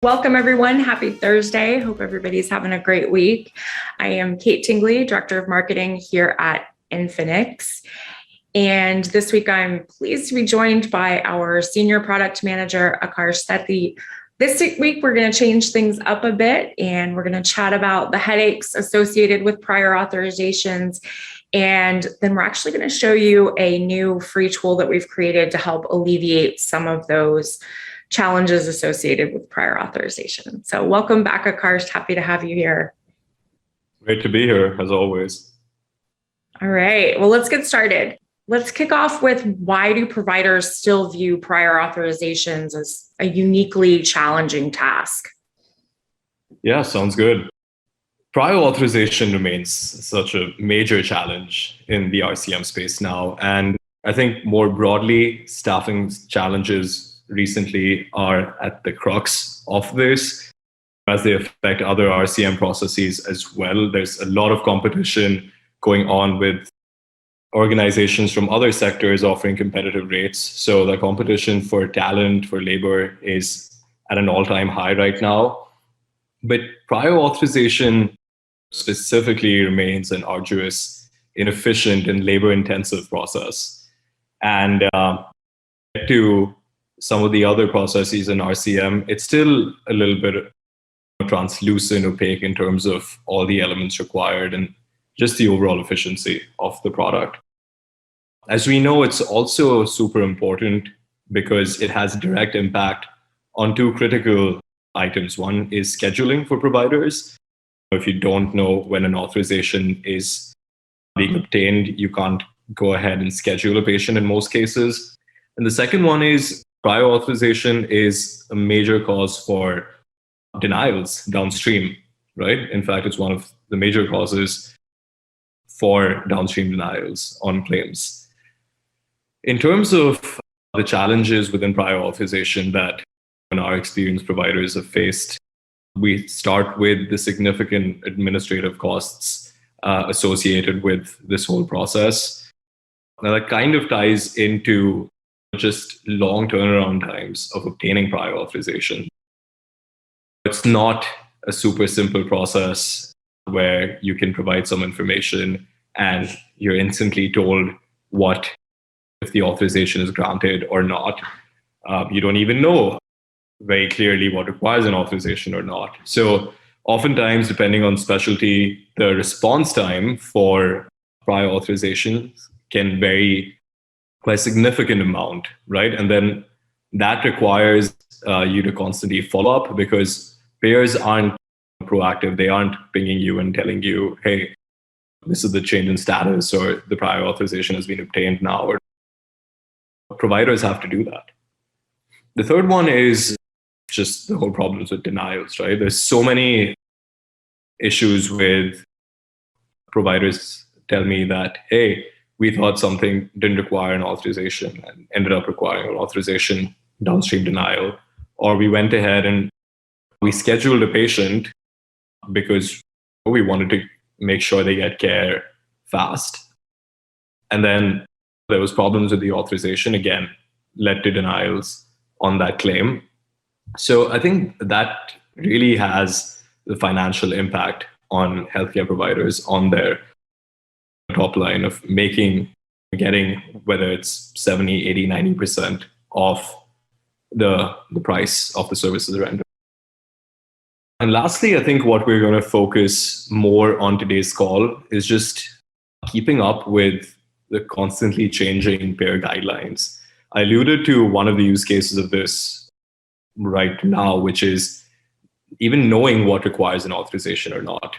Welcome, everyone. Happy Thursday. Hope everybody's having a great week. I am Kate Tingley, Director of Marketing here at Infinix. And this week, I'm pleased to be joined by our Senior Product Manager, Aakarsh Sethi. This week, we're going to change things up a bit, and we're going to chat about the headaches associated with prior authorizations. And then we're actually going to show you a new free tool that we've created to help alleviate some of those challenges associated with prior authorization. So welcome back, Aakarsh. Happy to have you here. Great to be here, as always. All right. Well, let's get started. Let's kick off with, why do providers still view prior authorizations as a uniquely challenging task? Yeah, sounds good. Prior authorization remains such a major challenge in the RCM space now. And I think more broadly, staffing challenges recently are at the crux of this, as they affect other RCM processes as well. There's a lot of competition going on with organizations from other sectors offering competitive rates. So the competition for talent, for labor, is at an all-time high right now. But prior authorization specifically remains an arduous, inefficient, and labor-intensive process. And to some of the other processes in RCM, it's still a little bit translucent, opaque in terms of all the elements required and just the overall efficiency of the product. As we know, it's also super important because it has direct impact on two critical items. One is scheduling for providers. If you don't know when an authorization is being obtained, you can't go ahead and schedule a patient in most cases. And the second one is, prior authorization is a major cause for denials downstream, right? In fact, it's one of the major causes for downstream denials on claims. In terms of the challenges within prior authorization that in our experience providers have faced, we start with the significant administrative costs associated with this whole process. Now, that kind of ties into just long turnaround times of obtaining prior authorization. It's not a super simple process where you can provide some information and you're instantly told what if the authorization is granted or not. You don't even know very clearly what requires an authorization or not. So oftentimes, depending on specialty, the response time for prior authorization can vary by a significant amount, right? And then that requires you to constantly follow up, because payers aren't proactive. They aren't pinging you and telling you, hey, this is the change in status, or the prior authorization has been obtained now. Or providers have to do that. The third one is just the whole problems with denials, right? There's so many issues with providers tell me that, hey, we thought something didn't require an authorization and ended up requiring an authorization, downstream denial. Or we went ahead and we scheduled a patient because we wanted to make sure they get care fast. And then there was problems with the authorization, again, led to denials on that claim. So I think that really has the financial impact on healthcare providers on their top line of getting, whether it's 70, 80, 90% of the price of the services rendered. And lastly, I think what we're going to focus more on today's call is just keeping up with the constantly changing payer guidelines. I alluded to one of the use cases of this right now, which is even knowing what requires an authorization or not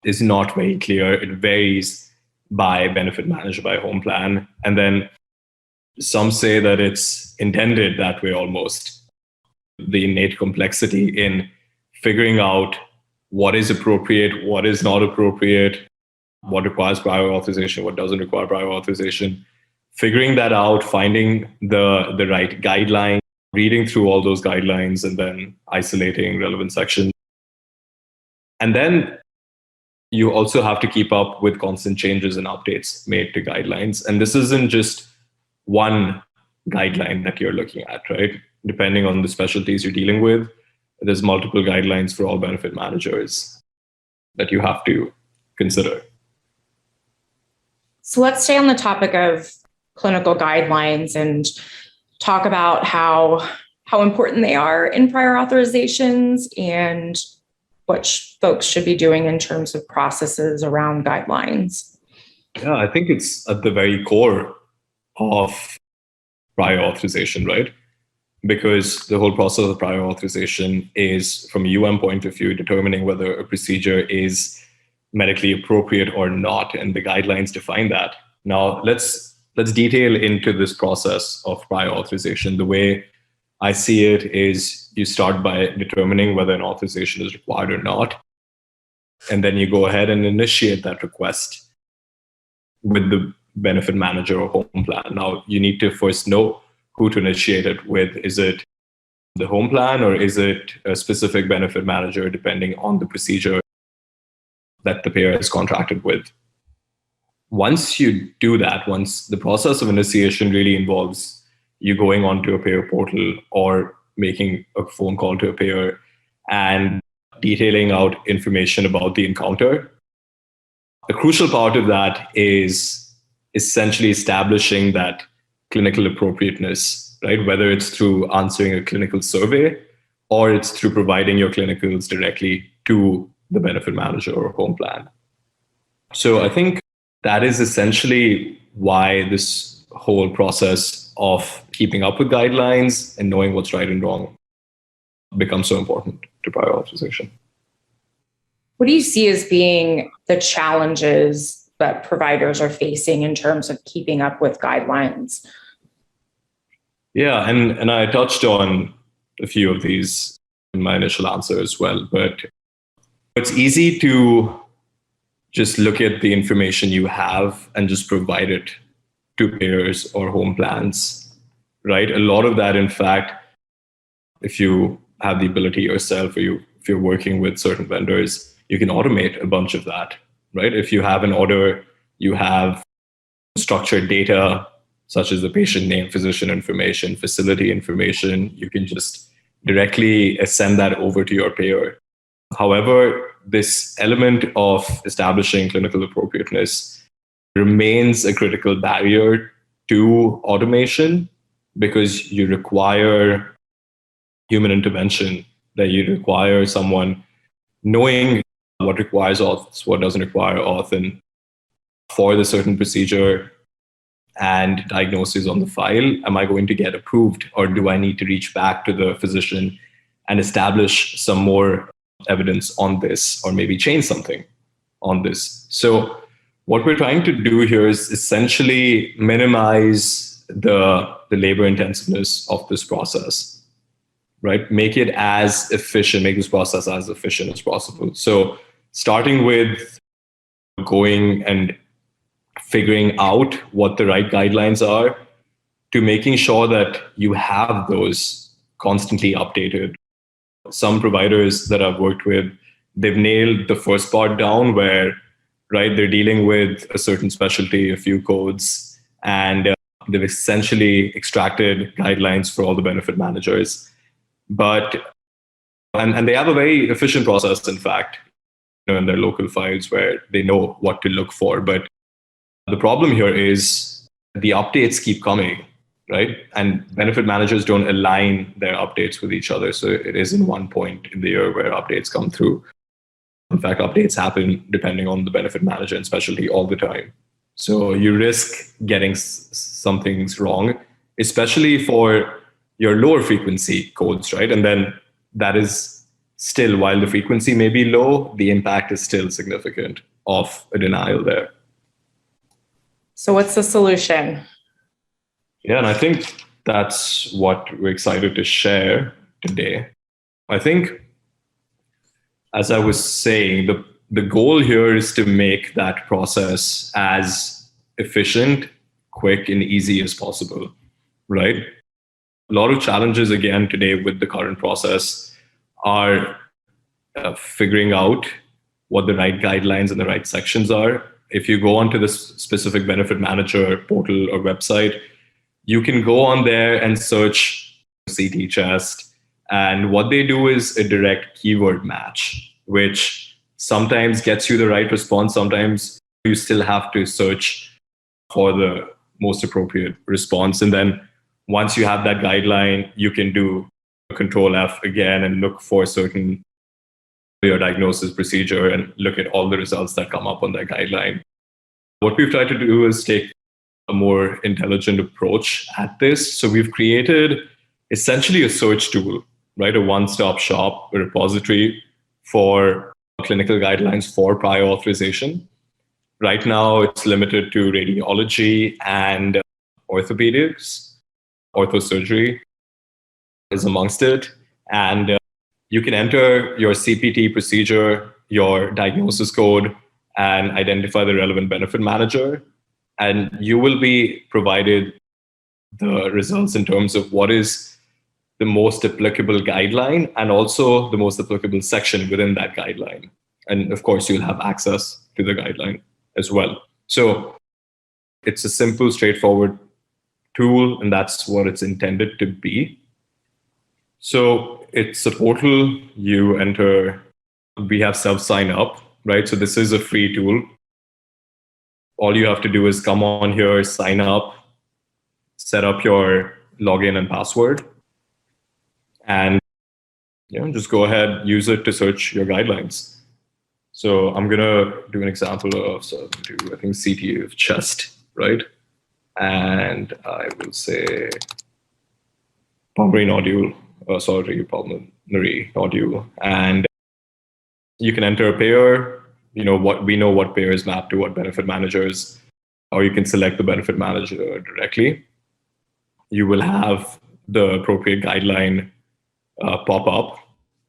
is not very clear. It varies by benefit manager, by home plan. And then some say that it's intended that way almost. The innate complexity in figuring out what is appropriate, what is not appropriate, what requires prior authorization, what doesn't require prior authorization. Figuring that out, finding the right guideline, reading through all those guidelines, and then isolating relevant sections. And then you also have to keep up with constant changes and updates made to guidelines. And this isn't just one guideline that you're looking at, right? Depending on the specialties you're dealing with, there's multiple guidelines for all benefit managers that you have to consider. So let's stay on the topic of clinical guidelines and talk about how important they are in prior authorizations and what folks should be doing in terms of processes around guidelines. Yeah, I think it's at the very core of prior authorization, right? Because the whole process of prior authorization is, from a point of view, determining whether a procedure is medically appropriate or not, and the guidelines define that. Now, let's detail into this process of prior authorization. The way I see it is you start by determining whether an authorization is required or not, and then you go ahead and initiate that request with the benefit manager or home plan. Now, you need to first know who to initiate it with. Is it the home plan or is it a specific benefit manager, depending on the procedure that the payer is contracted with? Once you do that, once the process of initiation really involves you going onto a payer portal or making a phone call to a payer and detailing out information about the encounter, the crucial part of that is essentially establishing that clinical appropriateness, right? Whether it's through answering a clinical survey or it's through providing your clinicals directly to the benefit manager or home plan. So I think that is essentially why this whole process of keeping up with guidelines and knowing what's right and wrong becomes so important to prior authorization. What do you see as being the challenges that providers are facing in terms of keeping up with guidelines? Yeah, and I touched on a few of these in my initial answer as well, but it's easy to just look at the information you have and just provide it to payers or home plans, right? A lot of that, in fact, if you have the ability yourself or if you're working with certain vendors, you can automate a bunch of that, right? If you have an order, you have structured data, such as the patient name, physician information, facility information, you can just directly send that over to your payer. However, this element of establishing clinical appropriateness remains a critical barrier to automation because you require human intervention, that you require someone knowing what requires auth, what doesn't require auth, and for the certain procedure and diagnosis on the file, am I going to get approved, or do I need to reach back to the physician and establish some more evidence on this, or maybe change something on this? So what we're trying to do here is essentially minimize the labor intensiveness of this process, right? Make it as efficient, make this process as efficient as possible. So starting with going and figuring out what the right guidelines are, to making sure that you have those constantly updated. Some providers that I've worked with, they've nailed the first part down where, right, they're dealing with a certain specialty, a few codes, and they've essentially extracted guidelines for all the benefit managers. But, and they have a very efficient process, in fact, in their local files where they know what to look for. But the problem here is the updates keep coming, right? And benefit managers don't align their updates with each other. So it isn't one point in the year where updates come through. In fact, updates happen depending on the benefit manager and specialty all the time. So you risk getting some things wrong, especially for your lower frequency codes, right? And then that is still, while the frequency may be low, the impact is still significant of a denial there. So what's the solution? Yeah, and I think that's what we're excited to share today. I think, as I was saying, the goal here is to make that process as efficient, quick, and easy as possible, right? A lot of challenges, again, today with the current process are figuring out what the right guidelines and the right sections are. If you go onto this specific benefit manager portal or website, you can go on there and search CT chest And what they do is a direct keyword match, which sometimes gets you the right response. Sometimes you still have to search for the most appropriate response. And then once you have that guideline, you can do Control F again and look for certain your diagnosis procedure and look at all the results that come up on that guideline. What we've tried to do is take a more intelligent approach at this. So we've created essentially a search tool, right? A one-stop shop, a repository for clinical guidelines for prior authorization. Right now, it's limited to radiology and orthopedics. Orthosurgery is amongst it. And you can enter your CPT procedure, your diagnosis code, and identify the relevant benefit manager. And you will be provided the results in terms of what is the most applicable guideline and also the most applicable section within that guideline. And of course, you'll have access to the guideline as well. So it's a simple, straightforward tool, and that's what it's intended to be. So it's a portal. You enter, we have self-sign up, right? So this is a free tool. All you have to do is come on here, sign up, set up your login and password, and just go ahead, use it to search your guidelines. So I'm going to do an example of, I think, CT of chest, right? And I will say pulmonary nodule, pulmonary nodule. And you can enter a payer, we know what payers map to what benefit managers, or you can select the benefit manager directly. You will have the appropriate guideline pop up,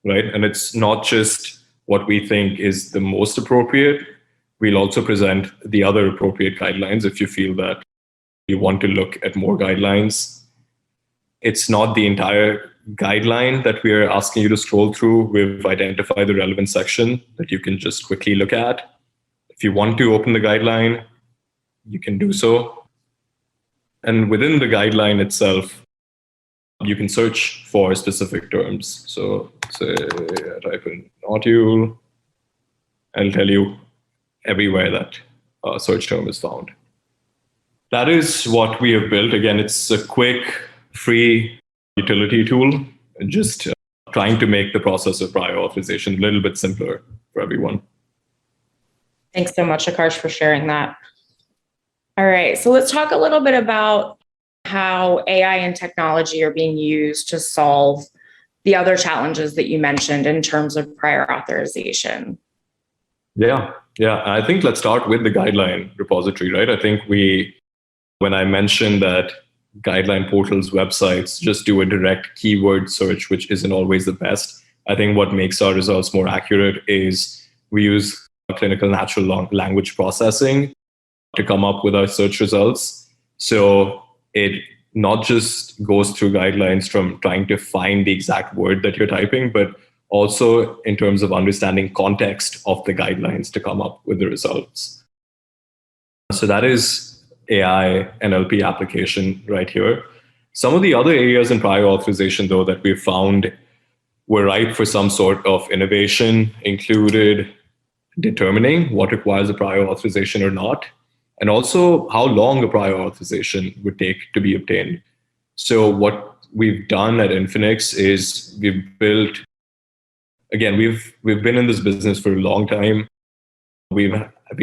right? And it's not just what we think is the most appropriate. We'll also present the other appropriate guidelines if you feel that you want to look at more guidelines. It's not the entire guideline that we are asking you to scroll through. We've identified the relevant section that you can just quickly look at. If you want to open the guideline, you can do so. And within the guideline itself, you can search for specific terms. So say I type in nodule, I'll tell you everywhere that search term is found. That is what we have built. Again, it's a quick, free utility tool, and just trying to make the process of prior authorization a little bit simpler for everyone. Thanks so much, Aakarsh, for sharing that. All right, so let's talk a little bit about how AI and technology are being used to solve the other challenges that you mentioned in terms of prior authorization. Yeah. I think let's start with the guideline repository, right? I think when I mentioned that guideline portals, websites just do a direct keyword search, which isn't always the best. I think what makes our results more accurate is we use clinical natural language processing to come up with our search results. So it not just goes through guidelines from trying to find the exact word that you're typing, but also in terms of understanding context of the guidelines to come up with the results. So that is AI NLP application right here. Some of the other areas in prior authorization, though, that we found were ripe for some sort of innovation included determining what requires a prior authorization or not, and also how long a prior authorization would take to be obtained. So what we've done at Infinix is we've built, again, we've been in this business for a long time. We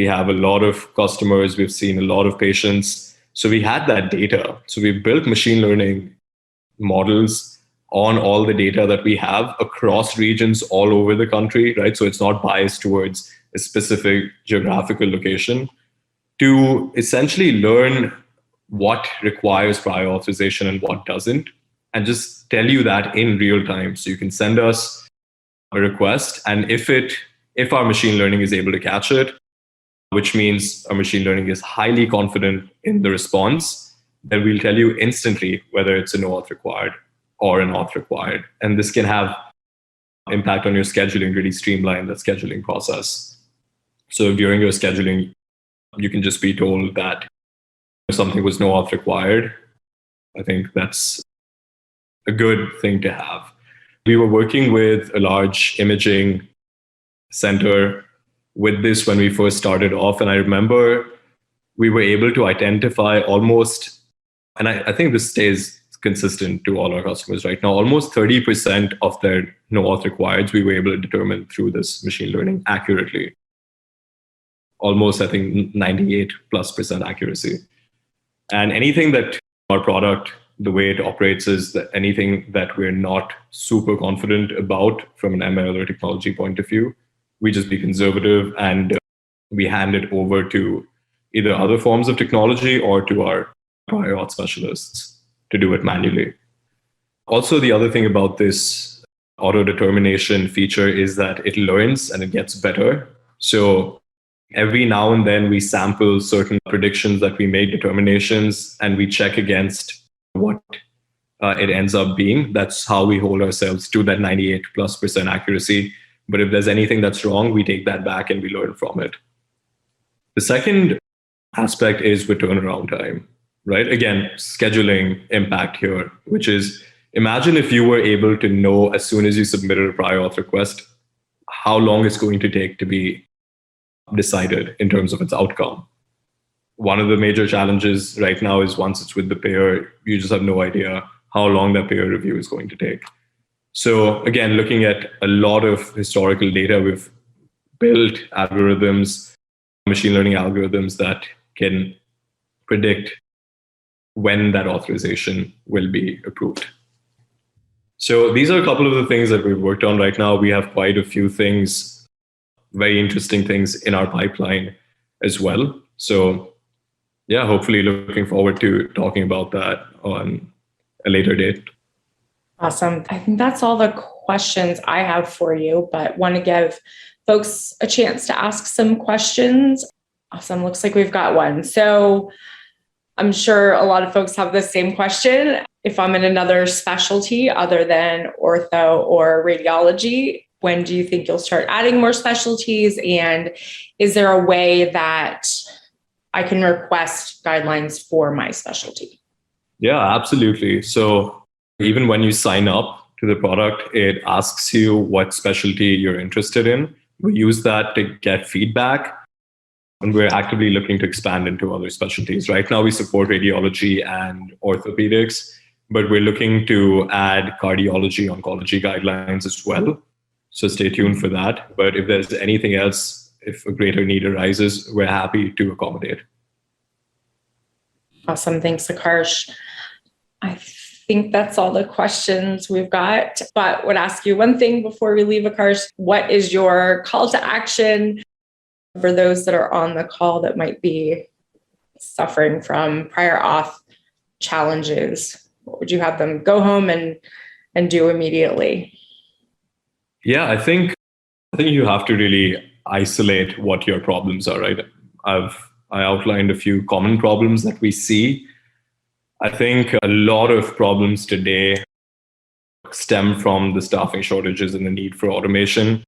have a lot of customers. We've seen a lot of patients. So we had that data. So we built machine learning models on all the data that we have across regions all over the country, right? So it's not biased towards a specific geographical location, to essentially learn what requires prior authorization and what doesn't, and just tell you that in real time. So you can send us a request, and if our machine learning is able to catch it, which means our machine learning is highly confident in the response, then we'll tell you instantly whether it's a no auth required or an auth required. And this can have impact on your scheduling, really streamline that scheduling process. So during your scheduling, you can just be told that something was no auth required. I think that's a good thing to have. We were working with a large imaging center with this when we first started off. And I remember we were able to identify almost, and I think this stays consistent to all our customers right now, almost 30% of their no auth requireds we were able to determine through this machine learning accurately. Almost, I think, 98+% accuracy. And anything that our product, the way it operates is that anything that we're not super confident about from an ML or technology point of view, we just be conservative and we hand it over to either other forms of technology or to our prior auth specialists to do it manually. Also, the other thing about this auto determination feature is that it learns and it gets better. So every now and then we sample certain predictions that we make, determinations, and we check against what it ends up being. That's how we hold ourselves to that 98+% accuracy. But if there's anything that's wrong, we take that back and we learn from it. The second aspect is with turnaround time, right? Again, scheduling impact here, which is imagine if you were able to know as soon as you submitted a prior auth request, how long it's going to take to be decided in terms of its outcome. One of the major challenges right now is once it's with the payer, you just have no idea how long that payer review is going to take. So again, looking at a lot of historical data, we've built algorithms, machine learning algorithms that can predict when that authorization will be approved. So these are a couple of the things that we've worked on right now. We have quite a few things, very interesting things in our pipeline as well. So yeah, hopefully looking forward to talking about that on a later date. Awesome. I think that's all the questions I have for you, but want to give folks a chance to ask some questions. Awesome. Looks like we've got one. So I'm sure a lot of folks have the same question. If I'm in another specialty other than ortho or radiology, when do you think you'll start adding more specialties? And is there a way that I can request guidelines for my specialty? Yeah, absolutely. So even when you sign up to the product, it asks you what specialty you're interested in. We use that to get feedback. And we're actively looking to expand into other specialties. Right now, we support radiology and orthopedics, but we're looking to add cardiology, oncology guidelines as well. So stay tuned for that. But if there's anything else, if a greater need arises, we're happy to accommodate. Awesome. Thanks, Aakarsh. I think that's all the questions we've got, but would ask you one thing before we leave, Aakarsh. What is your call to action for those that are on the call that might be suffering from prior auth challenges? What would you have them go home and do immediately? Yeah, I think you have to really isolate what your problems are, right? I outlined a few common problems that we see. I think a lot of problems today stem from the staffing shortages and the need for automation.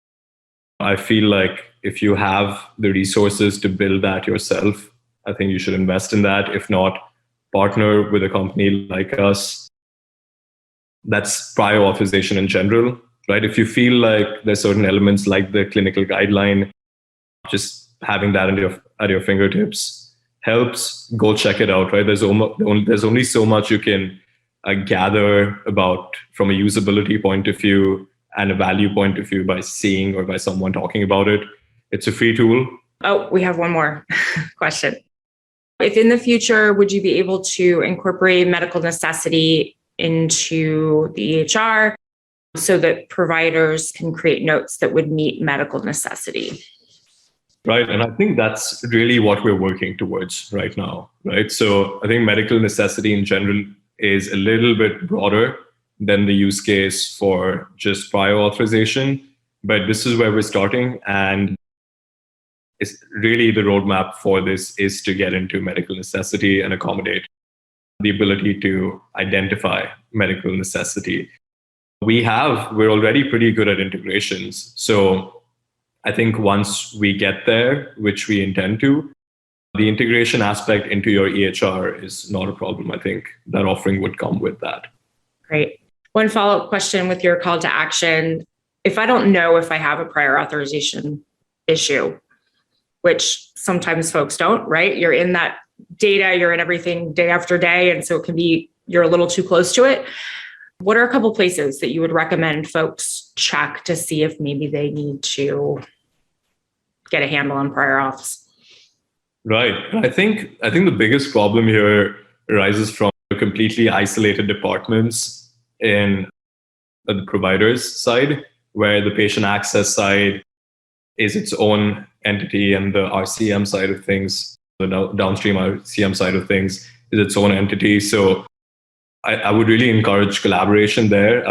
I feel like if you have the resources to build that yourself, I think you should invest in that. If not, partner with a company like us. That's prior authorization in general, right? If you feel like there's certain elements like the clinical guideline, just having that at your fingertips helps. Go check it out, right? There's only so much you can gather about from a usability point of view and a value point of view by seeing or by someone talking about it. It's a free tool. Oh, we have one more question. If in the future, would you be able to incorporate medical necessity into the EHR so that providers can create notes that would meet medical necessity? Right. And I think that's really what we're working towards right now, right? So I think medical necessity in general is a little bit broader than the use case for just prior authorization. But this is where we're starting. And it's really the roadmap for this is to get into medical necessity and accommodate the ability to identify medical necessity. We're already pretty good at integrations. So I think once we get there, which we intend to, the integration aspect into your EHR is not a problem. I think that offering would come with that. Great. One follow-up question with your call to action. If I don't know if I have a prior authorization issue, which sometimes folks don't, right? You're in that data, you're in everything day after day. And so it can be, you're a little too close to it. What are a couple places that you would recommend folks check to see if maybe they need to get a handle on prior auths? Right. I think the biggest problem here arises from completely isolated departments in the provider's side, where the patient access side is its own entity and the RCM side of things, the downstream RCM side of things is its own entity. So I would really encourage collaboration there.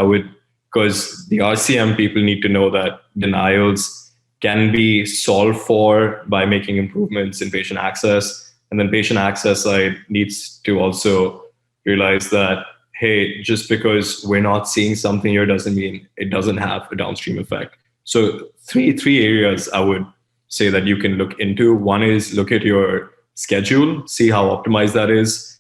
Because the RCM people need to know that denials can be solved for by making improvements in patient access. And then patient access side needs to also realize that, hey, just because we're not seeing something here doesn't mean it doesn't have a downstream effect. So three areas I would say that you can look into. One is look at your schedule, see how optimized that is.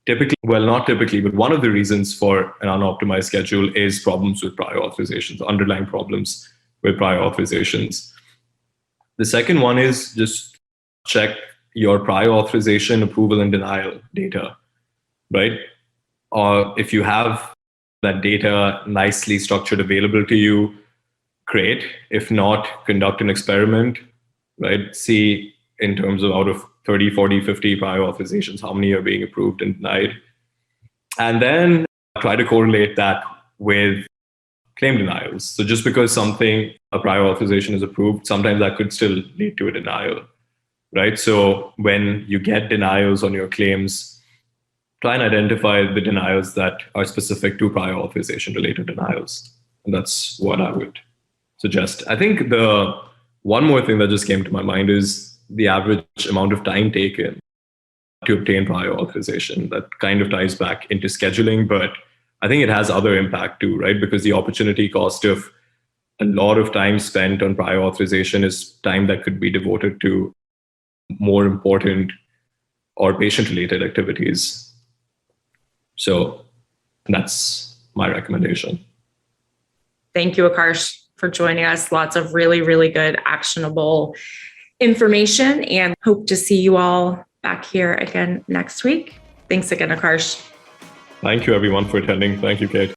Not typically, but one of the reasons for an unoptimized schedule is problems with prior authorizations, underlying problems with prior authorizations. The second one is just check your prior authorization, approval, and denial data, right? Or if you have that data nicely structured available to you, great. If not, conduct an experiment, right? See in terms of out of 30, 40, 50 prior authorizations, how many are being approved and denied. And then try to correlate that with claim denials. So just because a prior authorization is approved, sometimes that could still lead to a denial, right? So when you get denials on your claims, try and identify the denials that are specific to prior authorization related denials. And that's what I would suggest. I think the one more thing that just came to my mind is the average amount of time taken to obtain prior authorization. That kind of ties back into scheduling, but I think it has other impact too, right? Because the opportunity cost of a lot of time spent on prior authorization is time that could be devoted to more important or patient-related activities. So that's my recommendation. Thank you, Aakarsh, for joining us. Lots of really, really good, actionable information, and hope to see you all back here again next week. Thanks again, Aakarsh. Thank you, everyone, for attending. Thank you, Kate.